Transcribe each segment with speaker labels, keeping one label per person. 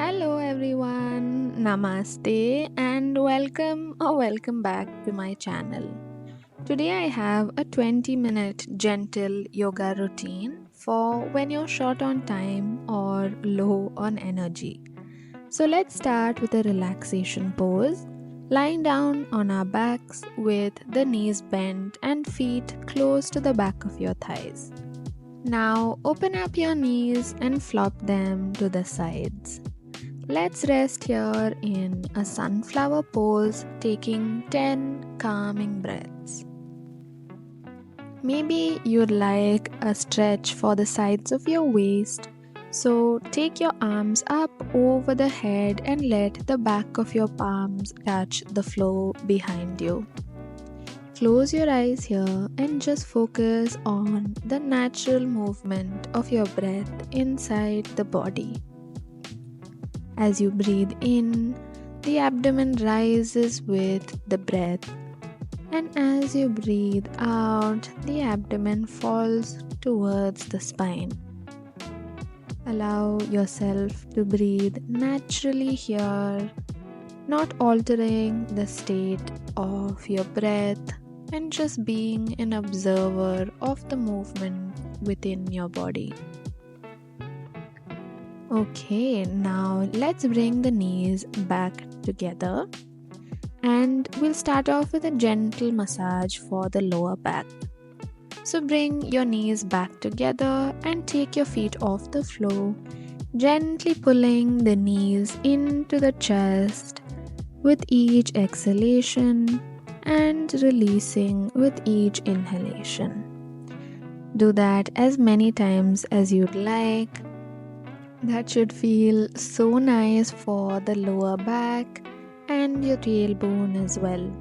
Speaker 1: Hello everyone, Namaste and welcome back to my channel. Today I have a 20-minute gentle yoga routine for when you're short on time or low on energy. So let's start with a relaxation pose, lying down on our backs with the knees bent and feet close to the back of your thighs. Now open up your knees and flop them to the sides. Let's rest here in a sunflower pose, taking 10 calming breaths. Maybe you'd like a stretch for the sides of your waist, so take your arms up over the head and let the back of your palms touch the floor behind you. Close your eyes here and just focus on the natural movement of your breath inside the body. As you breathe in, the abdomen rises with the breath, and as you breathe out, the abdomen falls towards the spine. Allow yourself to breathe naturally here, not altering the state of your breath, and just being an observer of the movement within your body. Okay, now let's bring the knees back together and we'll start off with a gentle massage for the lower back. So bring your knees back together and take your feet off the floor, gently pulling the knees into the chest with each exhalation and releasing with each inhalation. Do that as many times as you'd like. That should feel so nice for the lower back and your tailbone as well.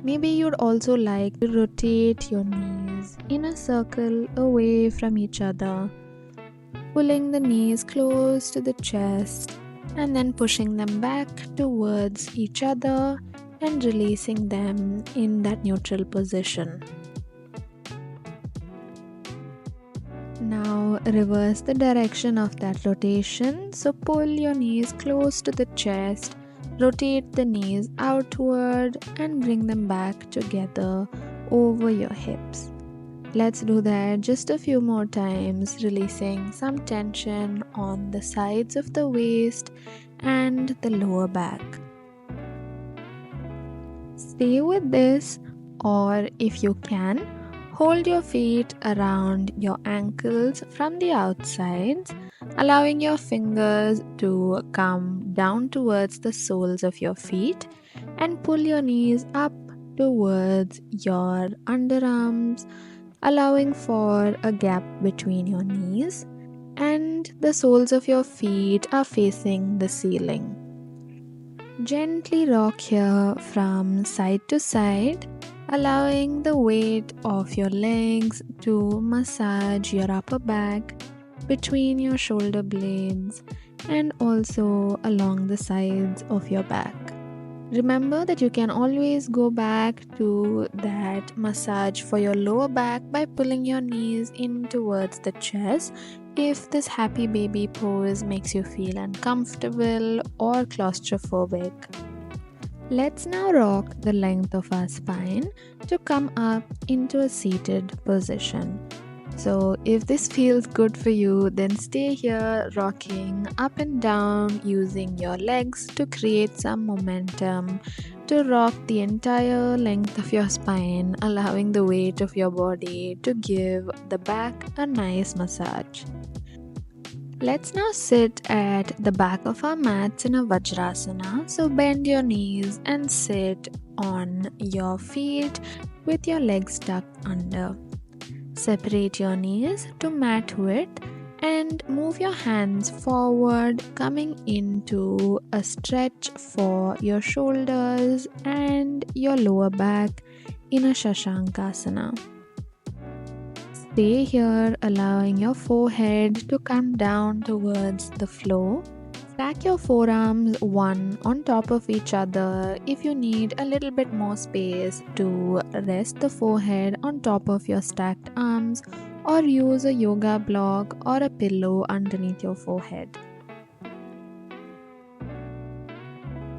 Speaker 1: Maybe you'd also like to rotate your knees in a circle away from each other, pulling the knees close to the chest and then pushing them back towards each other and releasing them in that neutral position. Now reverse the direction of that rotation. So pull your knees close to the chest, rotate the knees outward and bring them back together over your hips. Let's do that just a few more times, releasing some tension on the sides of the waist and the lower back. Stay with this, or if you can, hold your feet around your ankles from the outsides, allowing your fingers to come down towards the soles of your feet and pull your knees up towards your underarms, allowing for a gap between your knees, and the soles of your feet are facing the ceiling. Gently rock here from side to side, allowing the weight of your legs to massage your upper back between your shoulder blades and also along the sides of your back. Remember that you can always go back to that massage for your lower back by pulling your knees in towards the chest if this happy baby pose makes you feel uncomfortable or claustrophobic. Let's now rock the length of our spine to come up into a seated position. So if this feels good for you, then stay here rocking up and down using your legs to create some momentum to rock the entire length of your spine, allowing the weight of your body to give the back a nice massage. Let's now sit at the back of our mats in a Vajrasana. So bend your knees and sit on your feet with your legs tucked under. Separate your knees to mat width and move your hands forward, coming into a stretch for your shoulders and your lower back in a Shashankasana. Stay here, allowing your forehead to come down towards the floor. Stack your forearms one on top of each other if you need a little bit more space to rest the forehead on top of your stacked arms, or use a yoga block or a pillow underneath your forehead.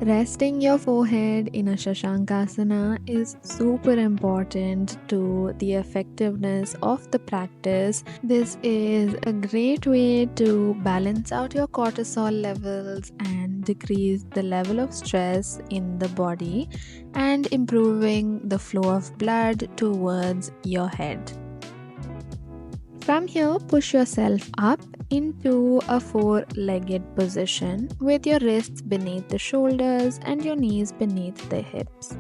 Speaker 1: Resting your forehead in a Shashankasana is super important to the effectiveness of the practice. This is a great way to balance out your cortisol levels and decrease the level of stress in the body and improving the flow of blood towards your head. From here, push yourself up into a four-legged position with your wrists beneath the shoulders and your knees beneath the hips.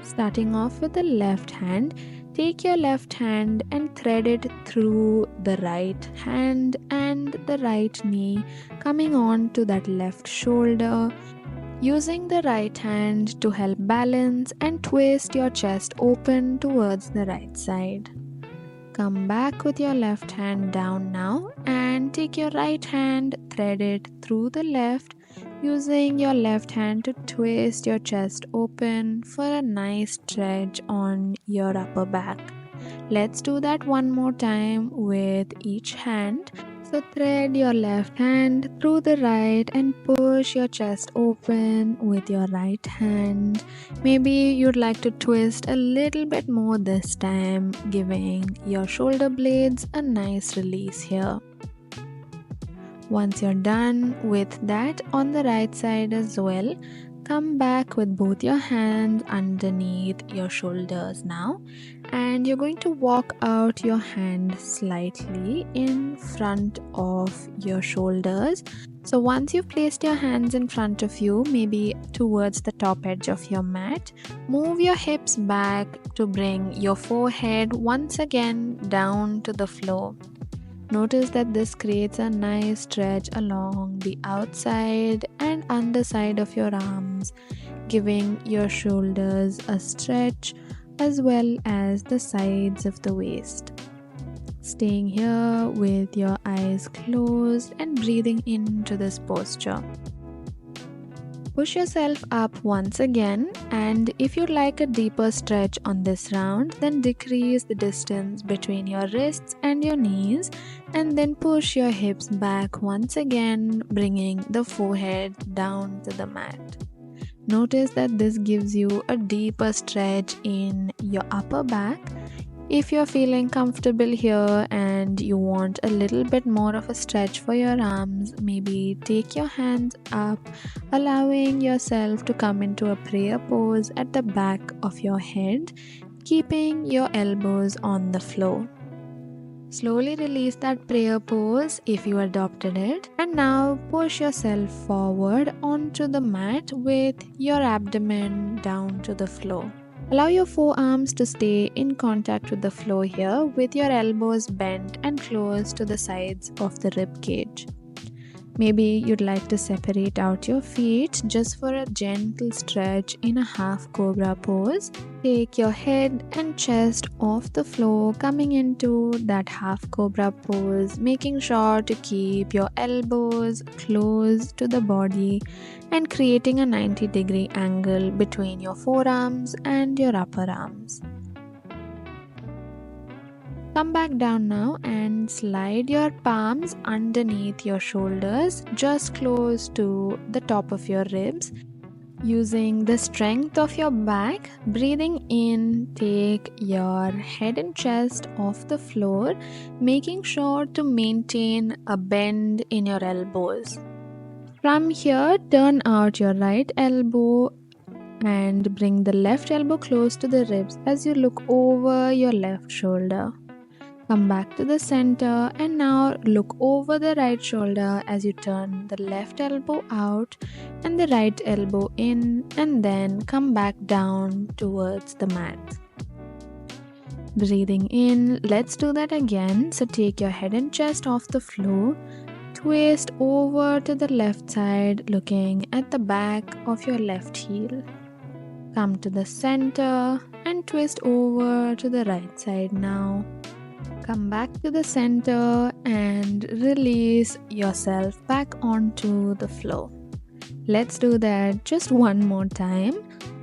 Speaker 1: Starting off with the left hand, take your left hand and thread it through the right hand and the right knee, coming on to that left shoulder. Using the right hand to help balance and twist your chest open towards the right side. Come back with your left hand down now and take your right hand, thread it through the left, using your left hand to twist your chest open for a nice stretch on your upper back. Let's do that one more time with each hand. So thread your left hand through the right and push your chest open with your right hand. Maybe you'd like to twist a little bit more this time, giving your shoulder blades a nice release here. Once you're done with that on the right side as well, come back with both your hands underneath your shoulders now, and you're going to walk out your hand slightly in front of your shoulders. So once you've placed your hands in front of you, maybe towards the top edge of your mat, move your hips back to bring your forehead once again down to the floor. Notice that this creates a nice stretch along the outside and underside of your arms, giving your shoulders a stretch as well as the sides of the waist. Staying here with your eyes closed and breathing into this posture. Push yourself up once again, and if you'd like a deeper stretch on this round, then decrease the distance between your wrists and your knees, and then push your hips back once again, bringing the forehead down to the mat. Notice that this gives you a deeper stretch in your upper back. If you're feeling comfortable here and you want a little bit more of a stretch for your arms, maybe take your hands up, allowing yourself to come into a prayer pose at the back of your head, keeping your elbows on the floor. Slowly release that prayer pose if you adopted it, and now push yourself forward onto the mat with your abdomen down to the floor. Allow your forearms to stay in contact with the floor here, with your elbows bent and close to the sides of the rib cage. Maybe you'd like to separate out your feet just for a gentle stretch in a half cobra pose. Take your head and chest off the floor, coming into that half cobra pose, making sure to keep your elbows close to the body and creating a 90-degree angle between your forearms and your upper arms. Come back down now and slide your palms underneath your shoulders, just close to the top of your ribs. Using the strength of your back, breathing in, take your head and chest off the floor, making sure to maintain a bend in your elbows. From here, turn out your right elbow and bring the left elbow close to the ribs as you look over your left shoulder. Come back to the center and now look over the right shoulder as you turn the left elbow out and the right elbow in, and then come back down towards the mat. Breathing in, let's do that again. So take your head and chest off the floor, twist over to the left side, looking at the back of your left heel. Come to the center and twist over to the right side now. Come back to the center and release yourself back onto the floor. Let's do that just one more time.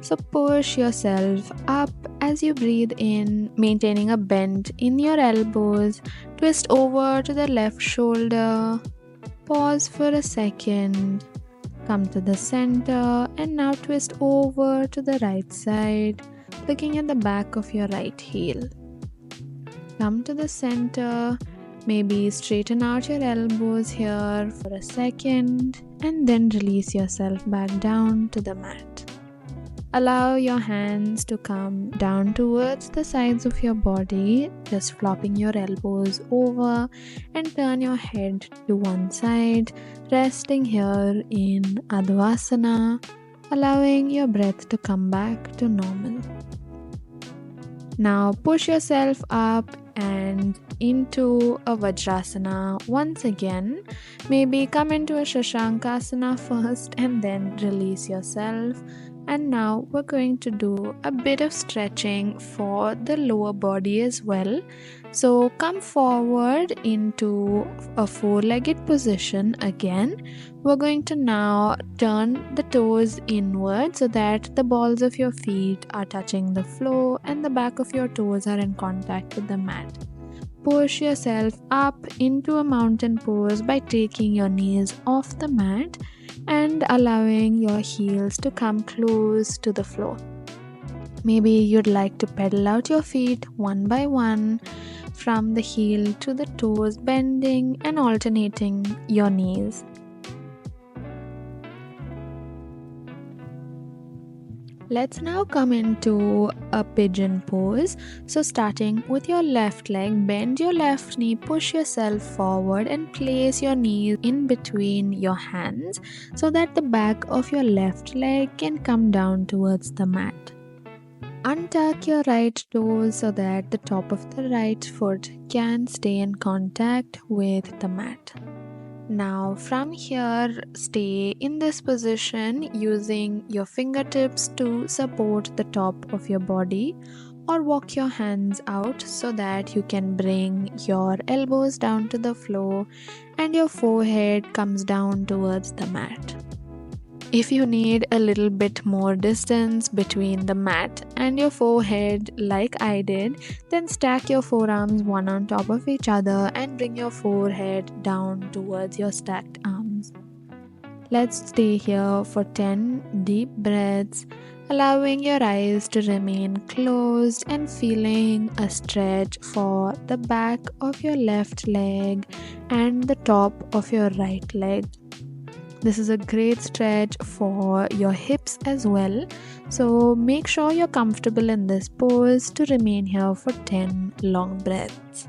Speaker 1: So push yourself up as you breathe in, maintaining a bend in your elbows. Twist over to the left shoulder. Pause for a second. Come to the center and now twist over to the right side, looking at the back of your right heel. Come to the center, maybe straighten out your elbows here for a second and then release yourself back down to the mat. Allow your hands to come down towards the sides of your body, just flopping your elbows over and turn your head to one side, resting here in Advasana, allowing your breath to come back to normal. Now push yourself up and into a Vajrasana once again. Maybe come into a Shashankasana first and then release yourself. And now we're going to do a bit of stretching for the lower body as well. So come forward into a four-legged position again. We're going to now turn the toes inward so that the balls of your feet are touching the floor and the back of your toes are in contact with the mat. Push yourself up into a mountain pose by taking your knees off the mat and allowing your heels to come close to the floor. Maybe you'd like to pedal out your feet one by one from the heel to the toes, bending and alternating your knees. Let's now come into a pigeon pose. So starting with your left leg, bend your left knee, push yourself forward and place your knees in between your hands so that the back of your left leg can come down towards the mat. Untuck your right toes so that the top of the right foot can stay in contact with the mat. Now from here, stay in this position using your fingertips to support the top of your body, or walk your hands out so that you can bring your elbows down to the floor and your forehead comes down towards the mat. If you need a little bit more distance between the mat and your forehead like I did, then stack your forearms one on top of each other and bring your forehead down towards your stacked arms. Let's stay here for 10 deep breaths, allowing your eyes to remain closed and feeling a stretch for the back of your left leg and the top of your right leg. This is a great stretch for your hips as well. So make sure you're comfortable in this pose to remain here for 10 long breaths.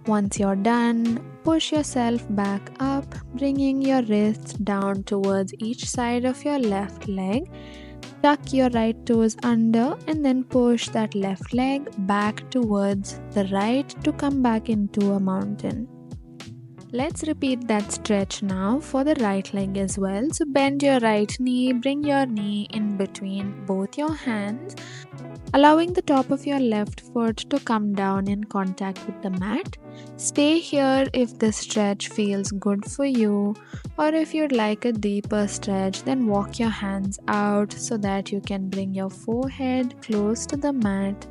Speaker 1: Once you're done, push yourself back up, bringing your wrists down towards each side of your left leg. Tuck your right toes under and then push that left leg back towards the right to come back into a mountain. Let's repeat that stretch now for the right leg as well. So bend your right knee, bring your knee in between both your hands, allowing the top of your left foot to come down in contact with the mat. Stay here if this stretch feels good for you, or if you'd like a deeper stretch, then walk your hands out so that you can bring your forehead close to the mat,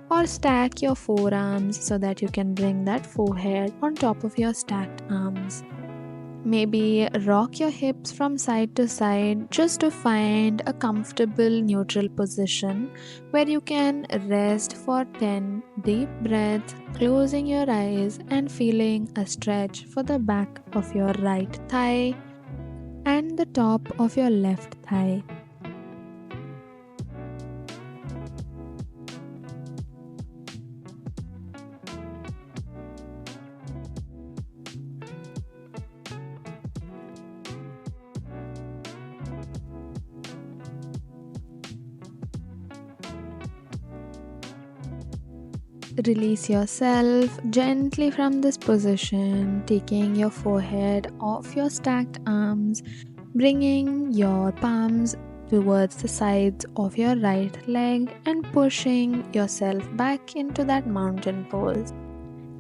Speaker 1: or stack your forearms so that you can bring that forehead on top of your stacked arms. Maybe rock your hips from side to side just to find a comfortable neutral position where you can rest for 10 deep breaths, closing your eyes and feeling a stretch for the back of your right thigh and the top of your left thigh. Release yourself gently from this position, taking your forehead off your stacked arms, bringing your palms towards the sides of your right leg and pushing yourself back into that mountain pose.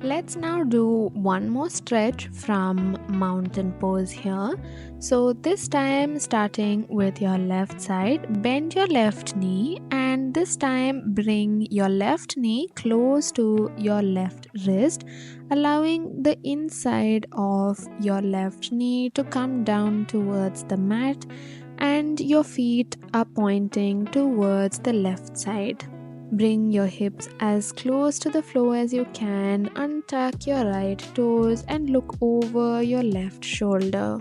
Speaker 1: Let's now do one more stretch from mountain pose here. So this time starting with your left side, bend your left knee and this time bring your left knee close to your left wrist, allowing the inside of your left knee to come down towards the mat and your feet are pointing towards the left side. Bring your hips as close to the floor as you can, untuck your right toes and look over your left shoulder,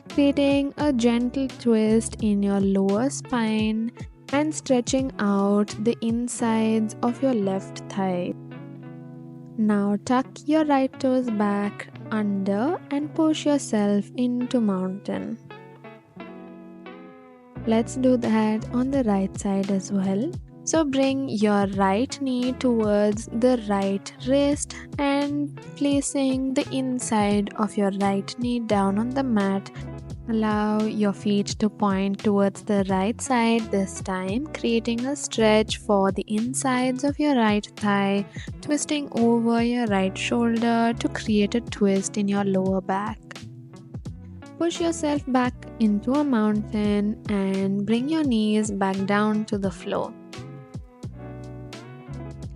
Speaker 1: creating a gentle twist in your lower spine and stretching out the insides of your left thigh. Now tuck your right toes back under and push yourself into mountain. Let's do that on the right side as well. So bring your right knee towards the right wrist and placing the inside of your right knee down on the mat. Allow your feet to point towards the right side this time, creating a stretch for the insides of your right thigh, twisting over your right shoulder to create a twist in your lower back. Push yourself back into a mountain and bring your knees back down to the floor.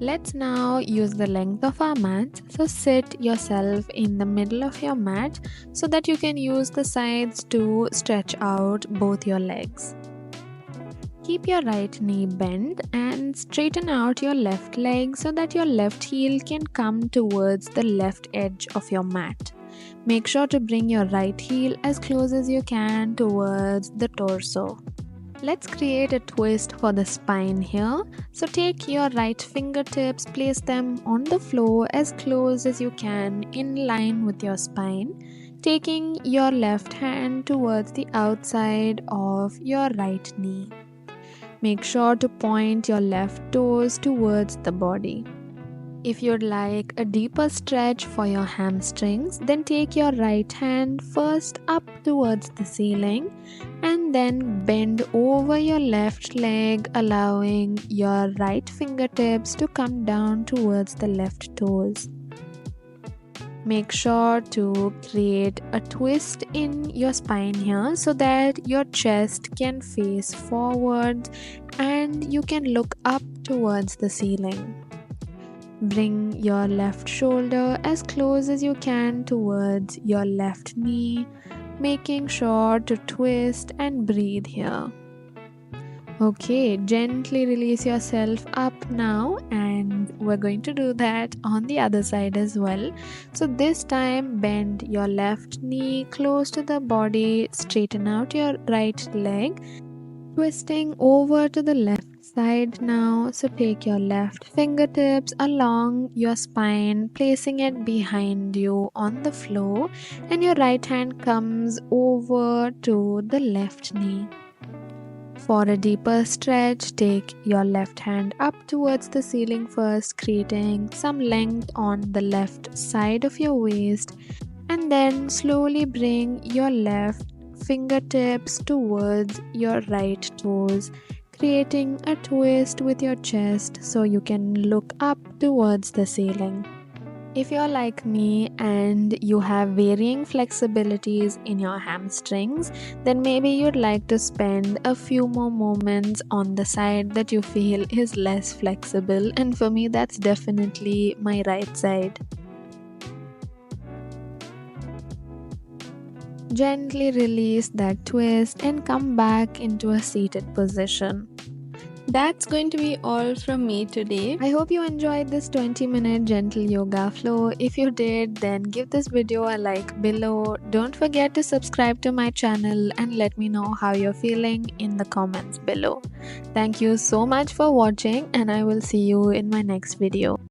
Speaker 1: Let's now use the length of our mat. So sit yourself in the middle of your mat so that you can use the sides to stretch out both your legs. Keep your right knee bent and straighten out your left leg so that your left heel can come towards the left edge of your mat. Make sure to bring your right heel as close as you can towards the torso. Let's create a twist for the spine here. So take your right fingertips, place them on the floor as close as you can in line with your spine, taking your left hand towards the outside of your right knee. Make sure to point your left toes towards the body. If you'd like a deeper stretch for your hamstrings, then take your right hand first up towards the ceiling and then bend over your left leg, allowing your right fingertips to come down towards the left toes. Make sure to create a twist in your spine here so that your chest can face forward and you can look up towards the ceiling. Bring your left shoulder as close as you can towards your left knee, making sure to twist and breathe here. Okay, gently release yourself up now, and we're going to do that on the other side as well. So this time bend your left knee close to the body, straighten out your right leg, twisting over to the left side now. So take your left fingertips along your spine, placing it behind you on the floor, and your right hand comes over to the left knee. For a deeper stretch, take your left hand up towards the ceiling first, creating some length on the left side of your waist, and then slowly bring your left fingertips towards your right toes, creating a twist with your chest so you can look up towards the ceiling. If you're like me and you have varying flexibilities in your hamstrings, then maybe you'd like to spend a few more moments on the side that you feel is less flexible, and for me that's definitely my right side. Gently release that twist and come back into a seated position. That's going to be all from me today. I hope you enjoyed this 20-minute gentle yoga flow. If you did, then give this video a like below. Don't forget to subscribe to my channel and let me know how you're feeling in the comments below. Thank you so much for watching, and I will see you in my next video.